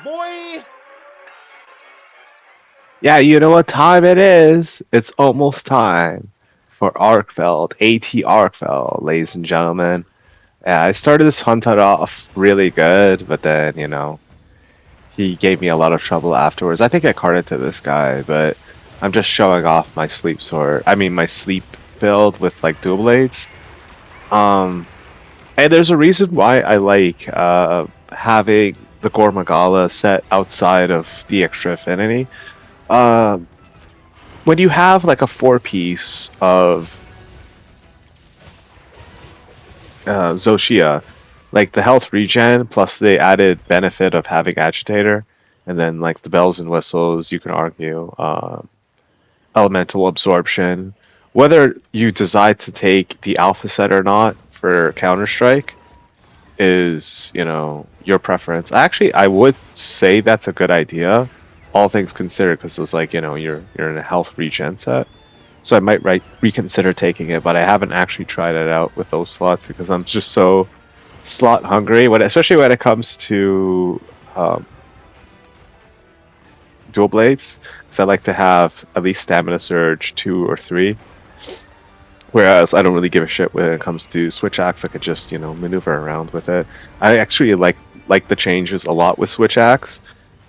boy! Yeah, you know what time it is? It's almost time for Arkfeld, AT Arkfeld, ladies and gentlemen. Yeah, I started this hunter off really good, but then, he gave me a lot of trouble afterwards. I think I carded to this guy, but I'm just showing off my sleep sword. I mean, my sleep build with like dual blades. Um, and there's a reason why I like having the Gore Magala set outside of the extra affinity. Uh, when you have like a four piece of Zoshia, like the health regen plus the added benefit of having agitator, and then like the bells and whistles, you can argue elemental absorption. Whether you decide to take the alpha set or not for Counter Strike is, your preference. Actually, I would say that's a good idea, all things considered, because it's like, you're in a health regen set. So I might reconsider taking it, but I haven't actually tried it out with those slots because I'm just so slot hungry. Especially when it comes to dual blades, because I like to have at least stamina surge 2 or 3. Whereas I don't really give a shit when it comes to switch axe. I could just maneuver around with it. I actually like the changes a lot with switch axe.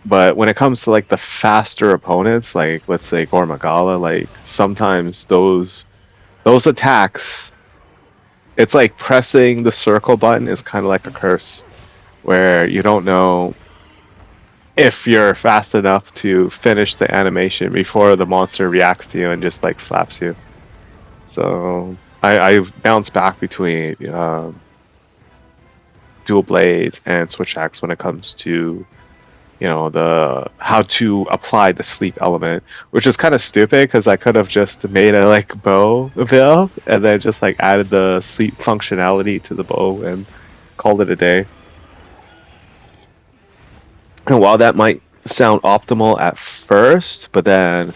But when it comes to like the faster opponents, like let's say Gormagala, like sometimes those attacks, it's like pressing the circle button is kind of like a curse, where you don't know if you're fast enough to finish the animation before the monster reacts to you and just like slaps you. So I bounce back between dual blades and switch axe when it comes to the how to apply the sleep element, which is kind of stupid because I could have just made a like bow build and then just like added the sleep functionality to the bow and called it a day. And while that might sound optimal at first, but then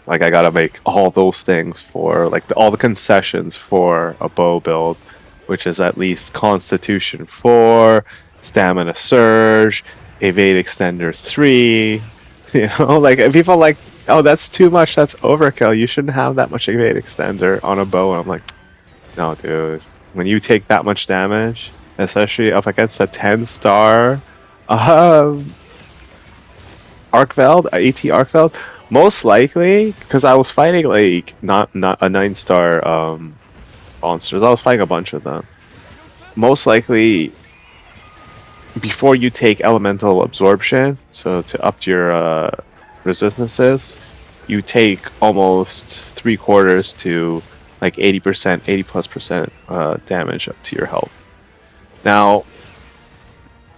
like I gotta make all those things for like all the concessions for a bow build, which is at least Constitution 4, Stamina Surge, Evade Extender 3. Like if people like, oh, that's too much, that's overkill. You shouldn't have that much Evade Extender on a bow. And I'm like, no, dude. When you take that much damage, especially up against a 10-star Arkveld, AT Arkveld, most likely because I was fighting like not a 9-star monsters. I was fighting a bunch of them. Most likely before you take elemental absorption, so to up your resistances, you take almost 3/4 to like 80%, 80+% damage up to your health. Now,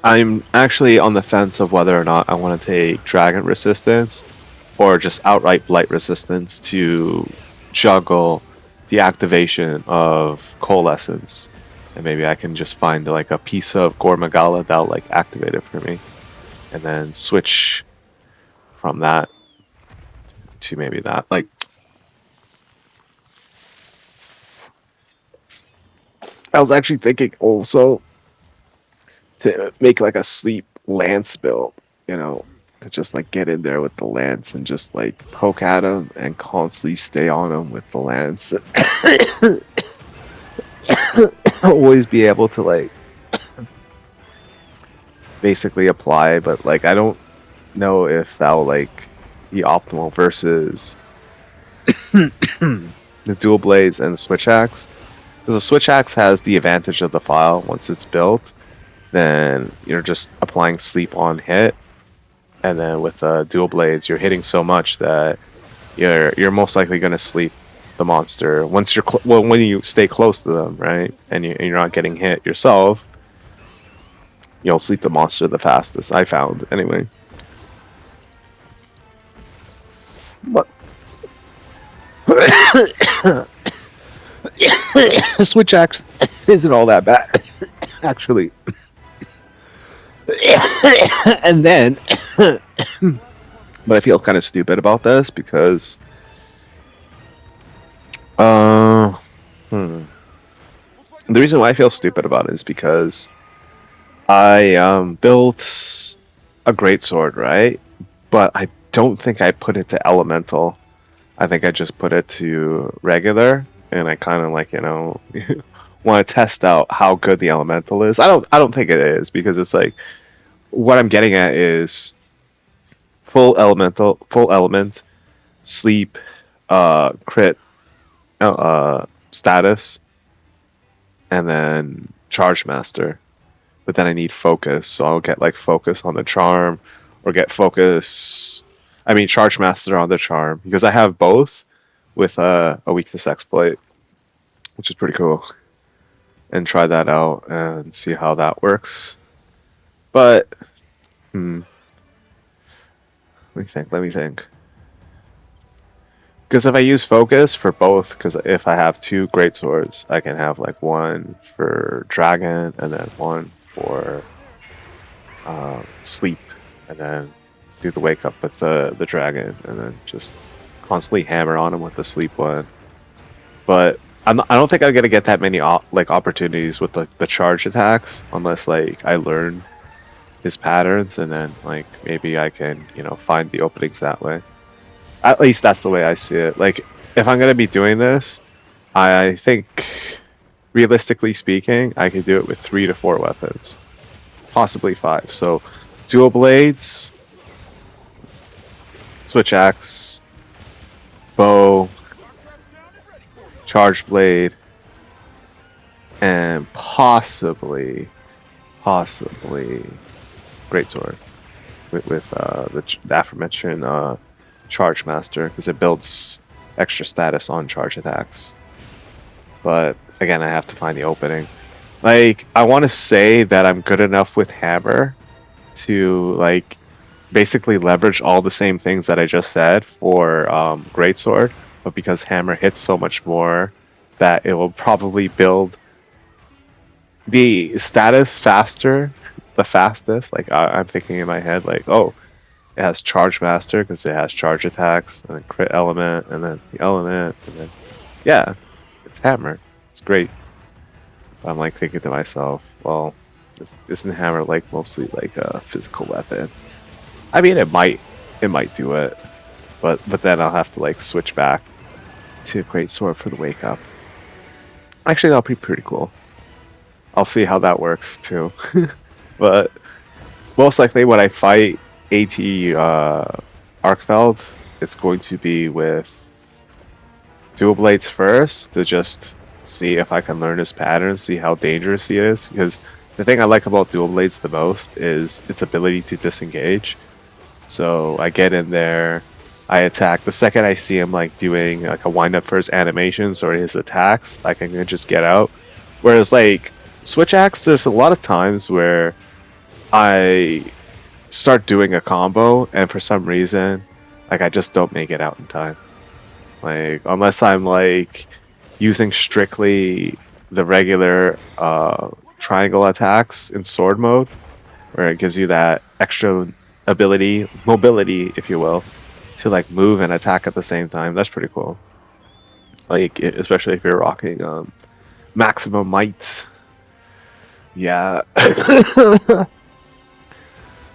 I'm actually on the fence of whether or not I want to take dragon resistance or just outright blight resistance to juggle the activation of coalescence. And maybe I can just find like a piece of Gore Magala that'll like activate it for me. And then switch from that to maybe that. Like I was actually thinking also to make like a sleep lance build, to just like get in there with the lance and just like poke at him and constantly stay on him with the lance. Always be able to like basically apply, but like I don't know if that'll like be optimal versus the dual blades and the switch axe. Because the switch axe has the advantage of the file once it's built, then you're just applying sleep on hit, and then with dual blades, you're hitting so much that you're most likely going to sleep the monster once you're when you stay close to them, right? And you're not getting hit yourself. You'll sleep the monster the fastest. I found anyway. But switch axe isn't all that bad, actually. And then, but I feel kind of stupid about this because, the reason why I feel stupid about it is because I built a great sword, right? But I don't think I put it to elemental. I think I just put it to regular, and I kind of like want to test out how good the elemental is. I don't think it is because it's like what I'm getting at is full element, sleep, crit, status, and then charge master. But then I need focus, so I'll get like focus on the charm, or get focus. I mean charge master on the charm because I have both with a weakness exploit, which is pretty cool. And try that out and see how that works. But let me think. Let me think. Because if I use focus for both, because if I have two great swords, I can have like one for dragon and then one for sleep, and then do the wake up with the dragon, and then just constantly hammer on him with the sleep one. But I don't think I'm gonna get that many opportunities with the charge attacks unless like I learn his patterns, and then like maybe I can find the openings that way. At least that's the way I see it. Like if I'm gonna be doing this, I think realistically speaking, I could do it with 3 to 4 weapons, possibly 5. So dual blades, switch axe, bow, charge blade, and possibly greatsword with the aforementioned charge master, because it builds extra status on charge attacks. But again, I have to find the opening. Like I want to say that I'm good enough with hammer to like basically leverage all the same things that I just said for greatsword, but because hammer hits so much more, that it will probably build the status faster, the fastest. Like I'm thinking in my head, like, oh, it has charge master because it has charge attacks, and then crit element, and then the element, and then yeah, it's hammer. It's great. But I'm like thinking to myself, well, isn't hammer like mostly like a physical weapon? I mean, it might do it, but then I'll have to like switch back to great sword for the wake up. Actually, that'll be pretty cool. I'll see how that works too. But most likely when I fight AT Arkfeld, it's going to be with dual blades first to just see if I can learn his patterns, see how dangerous he is. Because the thing I like about dual blades the most is its ability to disengage. So I get in there, I attack. The second I see him like doing like a wind up for his animations or his attacks, I can just get out. Whereas like switch axe, there's a lot of times where I start doing a combo and for some reason like I just don't make it out in time. Like unless I'm like using strictly the regular triangle attacks in sword mode, where it gives you that extra ability, mobility, if you will, to like move and attack at the same time. That's pretty cool. Like especially if you're rocking maximum might. Yeah.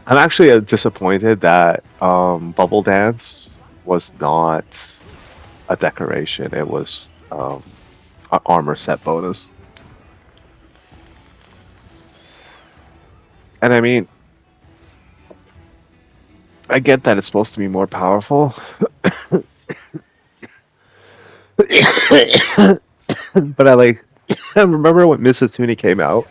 I'm actually disappointed that Bubble Dance was not a decoration. It was an armor set bonus. And I mean, I get that it's supposed to be more powerful. But I like I remember when Misatuni came out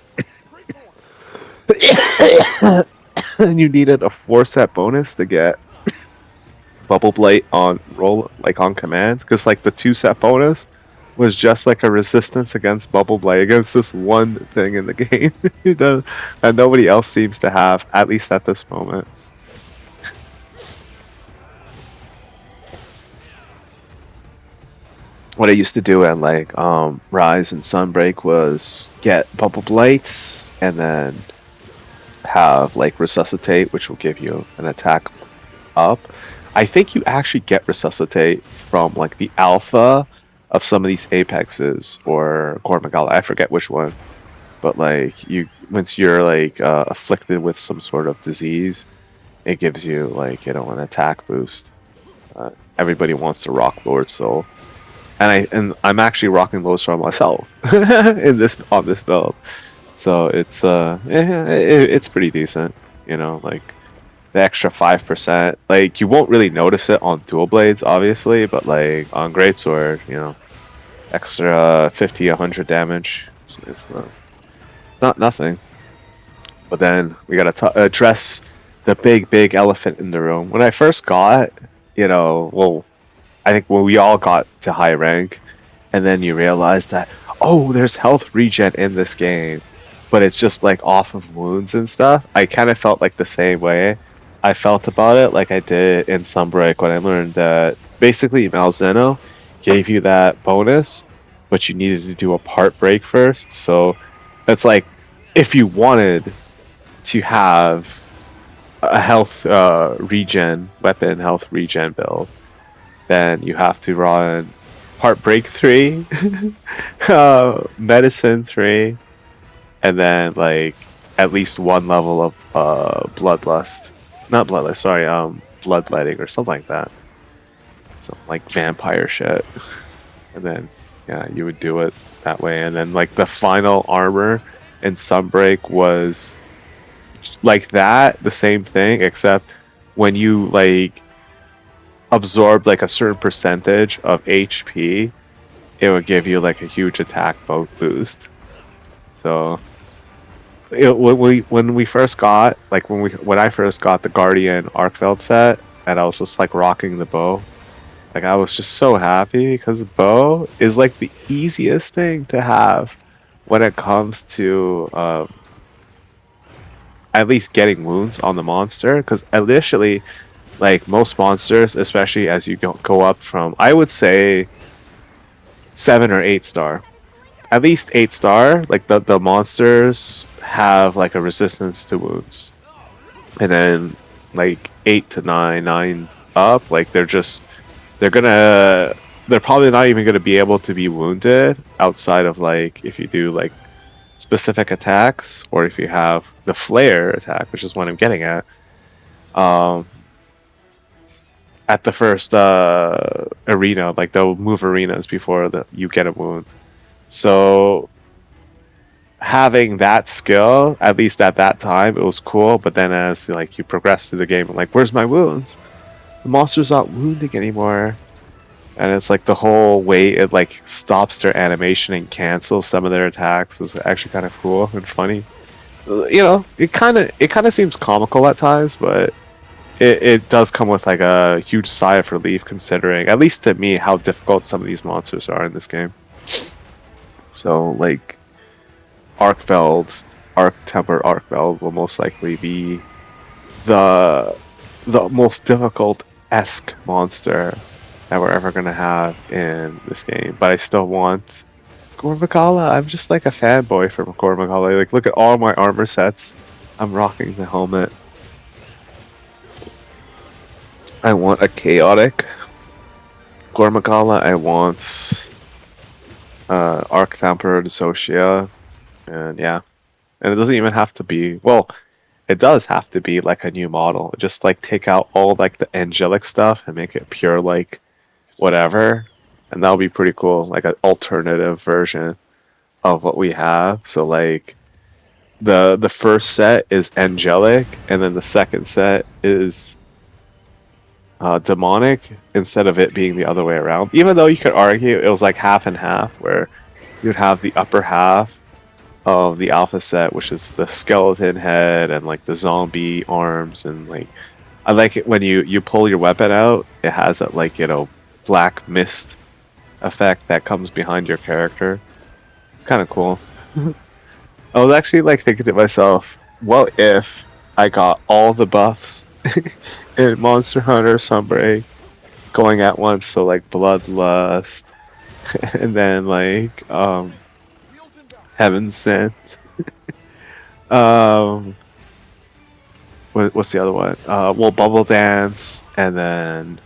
and you needed a 4-set bonus to get Bubble Blight on roll, like on command, because like the 2-set bonus was just like a resistance against Bubble Blight against this one thing in the game that nobody else seems to have, at least at this moment. What I used to do at like Rise and Sunbreak was get Bubble Blights and then have like Resuscitate, which will give you an attack up. I think you actually get Resuscitate from like the alpha of some of these Apexes or Gore Magala. I forget which one, but like you once you're like afflicted with some sort of disease, it gives you like an attack boost. Everybody wants to rock Lord Soul, and I'm actually rocking Lord Soul myself in this on this build. So it's pretty decent, like the extra 5%. Like you won't really notice it on dual blades, obviously, but like on greatsword, extra 50, 100 damage. It's not nothing. But then we gotta address the big elephant in the room. When I first got, well, I think when we all got to high rank, and then you realize that, oh, there's health regen in this game, but it's just like off of wounds and stuff. I kind of felt like the same way I felt about it, like I did in Sunbreak when I learned that basically Malzeno gave you that bonus, but you needed to do a part break first. So it's like if you wanted to have a health regen weapon, health regen build, then you have to run Heartbreak 3, Medicine 3, and then like at least one level of Bloodlust. Not Bloodlust, sorry, Bloodletting or something like that. Some like vampire shit. And then yeah, you would do it that way. And then like the final armor in Sunbreak was like that, the same thing, except when you like absorbed like a certain percentage of HP, it would give you like a huge attack boost. So when we first got when I first got the Guardian Arkfeld set, and I was just like rocking the bow, like I was just so happy because bow is like the easiest thing to have when it comes to at least getting wounds on the monster. Because initially, like most monsters, especially as you go up from, I would say 7 or 8 star, at least 8 star, like the monsters have like a resistance to wounds, and then like 8 to 9 up, like they're probably not even gonna be able to be wounded outside of like if you do like specific attacks, or if you have the flare attack, which is what I'm getting at. At the first arena, like they'll move arenas before you get a wound. So having that skill, at least at that time, it was cool. But then as like you progress through the game, I'm like, where's my wounds? The monster's not wounding anymore. And it's like the whole way it like stops their animation and cancels some of their attacks was actually kind of cool and funny. It kind of seems comical at times, but it does come with like a huge sigh of relief, considering, at least to me, how difficult some of these monsters are in this game. So like Arkfeld, Tempered Arkfeld will most likely be the most difficult esque monster that we're ever gonna have in this game. But I still want Gore Magala. I'm just like a fanboy for Gore Magala. Like, look at all my armor sets. I'm rocking the helmet. I want a chaotic Gore Magala. I want Arc Tempered Socia, and yeah. And it doesn't even have to be, well, it does have to be like a new model. Just like take out all like the angelic stuff and make it pure like whatever, and that'll be pretty cool, like an alternative version of what we have. So like the first set is angelic, and then the second set is demonic, instead of it being the other way around. Even though you could argue it was like half and half, where you'd have the upper half of the alpha set, which is the skeleton head and like the zombie arms, and like I like it when you pull your weapon out, it has that like black mist effect that comes behind your character. It's kind of cool. I was actually like thinking to myself, what if I got all the buffs in Monster Hunter Sunbreak going at once? So like Bloodlust, and then like Heaven Sent. What's the other one? Well, Bubble Dance, and then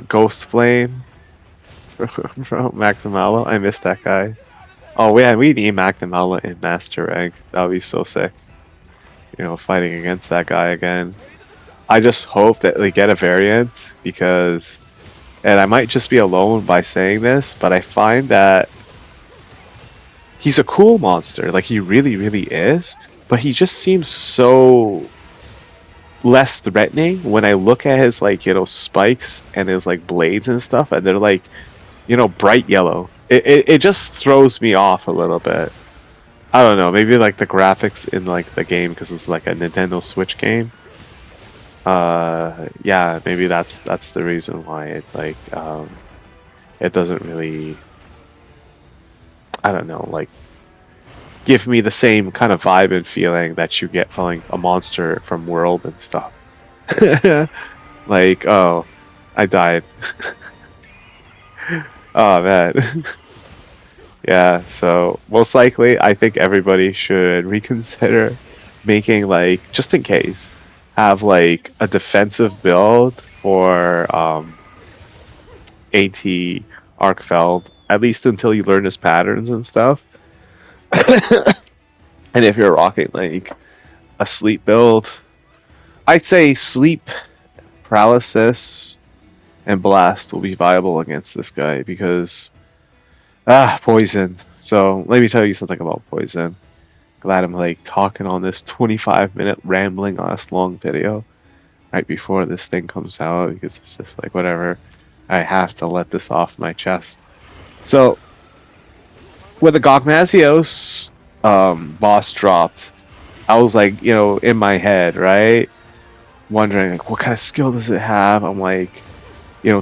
Ghost Flame from Mactamala. I missed that guy. Oh, yeah, we need Mactamala in Master Rank. That would be so sick. fighting against that guy again. I just hope that they get a variant because, and I might just be alone by saying this, but I find that he's a cool monster. Like he really, really is, but he just seems so less threatening when I look at his like spikes and his like blades and stuff, and they're like bright yellow. It just throws me off a little bit. I don't know, maybe like the graphics in like the game because it's like a Nintendo Switch game. Yeah, maybe that's the reason why it doesn't really, I don't know, like give me the same kind of vibe and feeling that you get from like a monster from World and stuff. Like, oh, I died. Oh man. Yeah, so most likely I think everybody should reconsider making like just in case have like a defensive build for AT Arkfeld, at least until you learn his patterns and stuff. And if you're rocking like a sleep build, I'd say sleep, paralysis, and blast will be viable against this guy because poison. So let me tell you something about poison. Glad I'm like talking on this 25-minute rambling ass long video right before this thing comes out because it's just like whatever. I have to let this off my chest. So when the Gogmazios boss dropped, I was like, in my head, right? Wondering like what kind of skill does it have? I'm like,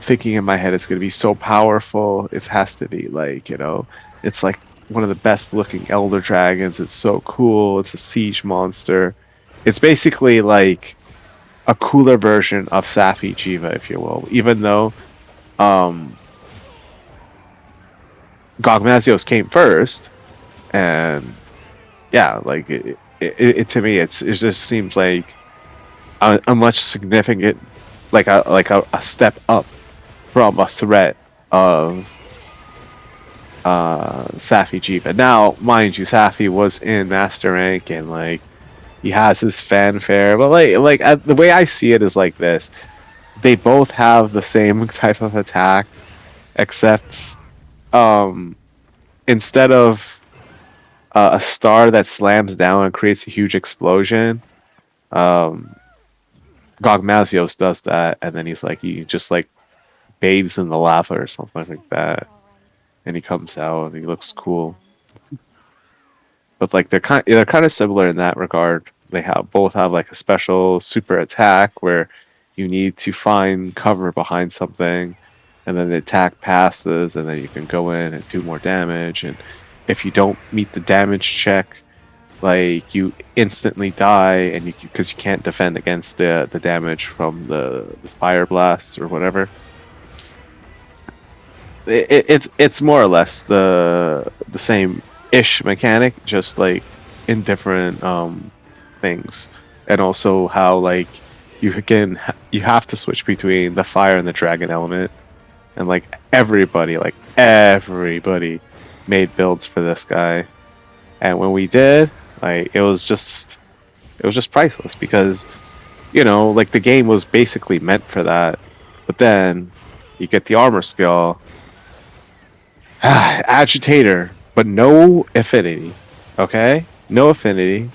thinking in my head it's gonna be so powerful. It has to be like, it's like one of the best looking elder dragons. It's so cool. It's a siege monster. It's basically like a cooler version of Safi Jiva, if you will. Even though um Gogmazios came first, and yeah, like to me, it just seems like a much significant, like a step up from a threat of Safi Jiva. Now, mind you, Safi was in Master Rank and like he has his fanfare, but the way I see it is like this: they both have the same type of attack, except um instead of a star that slams down and creates a huge explosion, um, Gogmazios does that, and then he just like bathes in the lava or something like that, and he comes out and he looks cool. But like they're kind of similar in that regard. They both have like a special super attack where you need to find cover behind something, and then the attack passes, and then you can go in and do more damage. And if you don't meet the damage check, like you instantly die, and because you can't defend against the damage from the fire blasts or whatever. It's more or less the same ish mechanic, just like in different things, and also how like you have to switch between the fire and the dragon element, and like everybody made builds for this guy, and when we did, like it was just priceless because like the game was basically meant for that, but then you get the armor skill. Agitator, but no affinity. Okay? No affinity.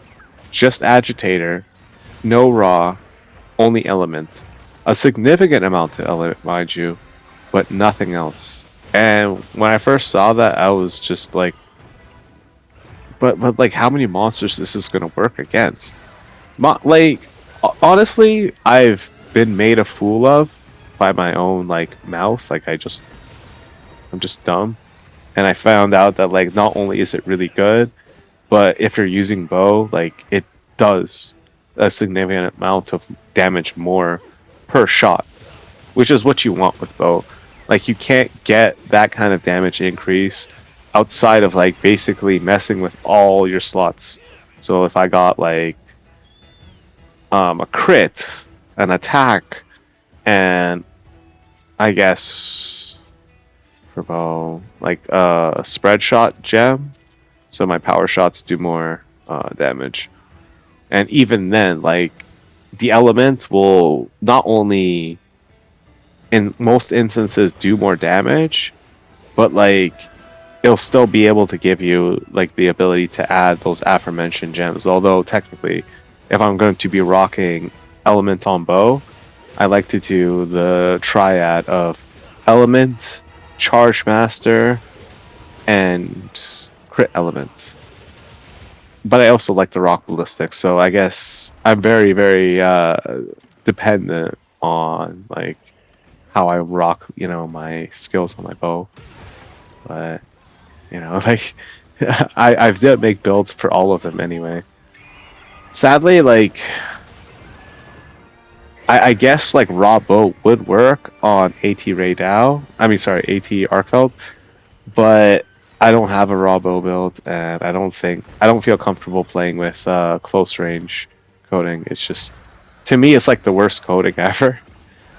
Just agitator. No raw. Only element. A significant amount of element, mind you, but nothing else. And when I first saw that, I was just like, but like, how many monsters this is gonna work against? Like, honestly, I've been made a fool of by my own like mouth. Like, I'm just dumb. And I found out that like not only is it really good, but if you're using bow, like it does a significant amount of damage more per shot, which is what you want with bow. Like you can't get that kind of damage increase outside of like basically messing with all your slots. So if I got like a crit, an attack, and I guess for bow like a spread shot gem, so my power shots do more damage. And even then, like, the element will not only, in most instances, do more damage, but like it'll still be able to give you like the ability to add those aforementioned gems. Although technically, if I'm going to be rocking element on bow, I like to do the triad of element, charge master, and crit element. But I also like the rock ballistics, so I guess I'm very, very dependent on like how I rock, my skills on my bow. But like I've did make builds for all of them anyway. Sadly, like I guess like raw bow would work on AT Ray Dow. I mean, sorry, AT Arkfeld, but I don't have a raw bow build, and I don't feel comfortable playing with close range coding. It's just, to me, it's like the worst coding ever.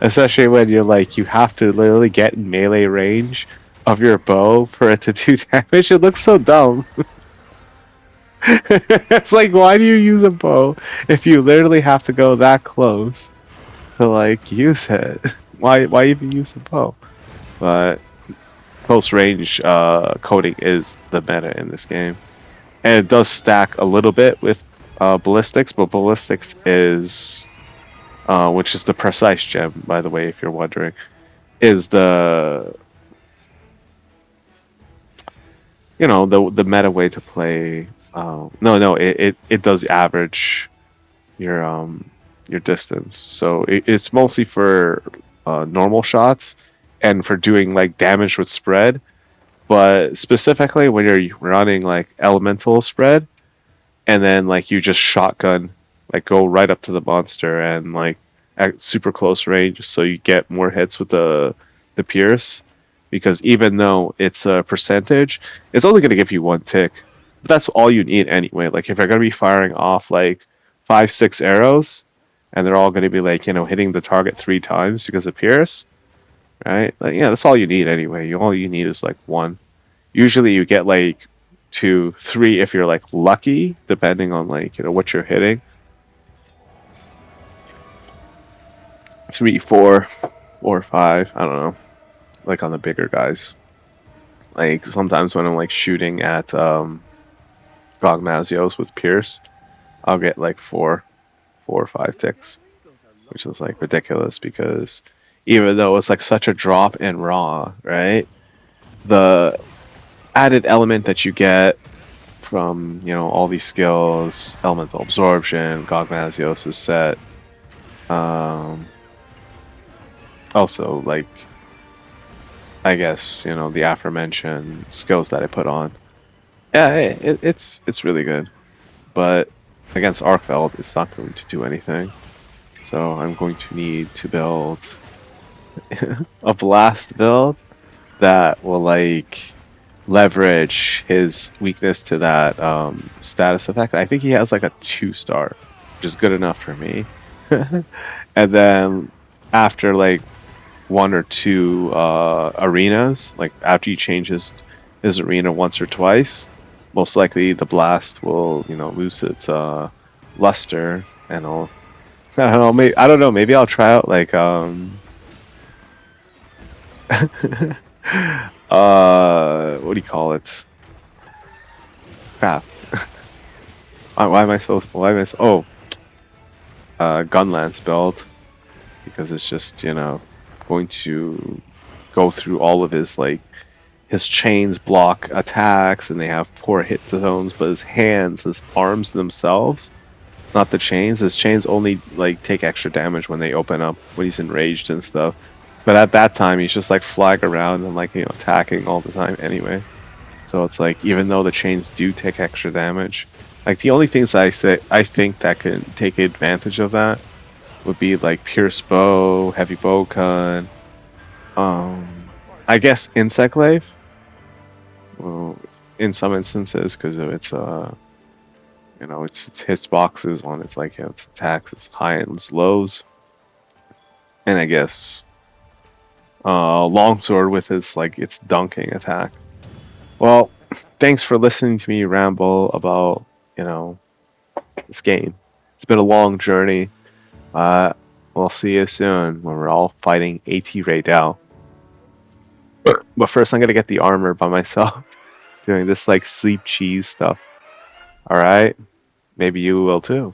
Especially when you're like, you have to literally get in melee range of your bow for it to do damage. It looks so dumb. It's like, why do you use a bow if you literally have to go that close to like use it? Why even use a bow? But close range coding is the meta in this game, and it does stack a little bit with ballistics, but ballistics is which is the precise gem, by the way, if you're wondering, is the the meta way to play. No, it does average your distance, so it's mostly for normal shots and for doing like damage with spread. But specifically when you're running like elemental spread, and then like you just shotgun, like go right up to the monster and like at super close range, so you get more hits with the pierce. Because even though it's a percentage, it's only going to give you one tick. But that's all you need anyway. Like if you're going to be firing off like 5, 6 arrows, and they're all going to be like hitting the target 3 times because of pierce, right? Like yeah, that's all you need anyway. All you need is like one. Usually you get like 2, 3 if you're like lucky, depending on like what you're hitting. 3, 4, or 5. I don't know. Like on the bigger guys. Like sometimes when I'm like shooting at Gogmazios with Pierce, I'll get like 4 or 5 ticks, which is like ridiculous because even though it's like such a drop in raw, right? The added element that you get from all these skills, elemental absorption, Gogmazios' set, also like I guess the aforementioned skills that I put on. Yeah, it's really good, but against Arkfeld, it's not going to do anything. So I'm going to need to build a blast build that will like leverage his weakness to that status effect. I think he has like a 2-star, which is good enough for me. And then after like 1 or 2 arenas, like after he changes his arena once or twice, most likely the blast will lose its luster, and I don't know, maybe I'll try out like what do you call it? Crap. Why am I so Gunlance build, because it's just going to go through all of his chains block attacks, and they have poor hit zones, but his arms themselves, not the chains. His chains only like take extra damage when they open up when he's enraged and stuff. But at that time, he's just like flying around and like attacking all the time anyway. So it's like even though the chains do take extra damage, like the only things I think that can take advantage of that would be like Pierce Bow, Heavy Bowgun, I guess Insect Glaive. Well, in some instances, because of its its hits boxes on its like its attacks, its highs and its lows, and I guess Longsword with its dunking attack. Well, thanks for listening to me ramble about this game. It's been a long journey. Uh, we'll see you soon when we're all fighting AT right now. But first, I'm gonna get the armor by myself, doing this like sleep cheese stuff. All right, maybe you will too.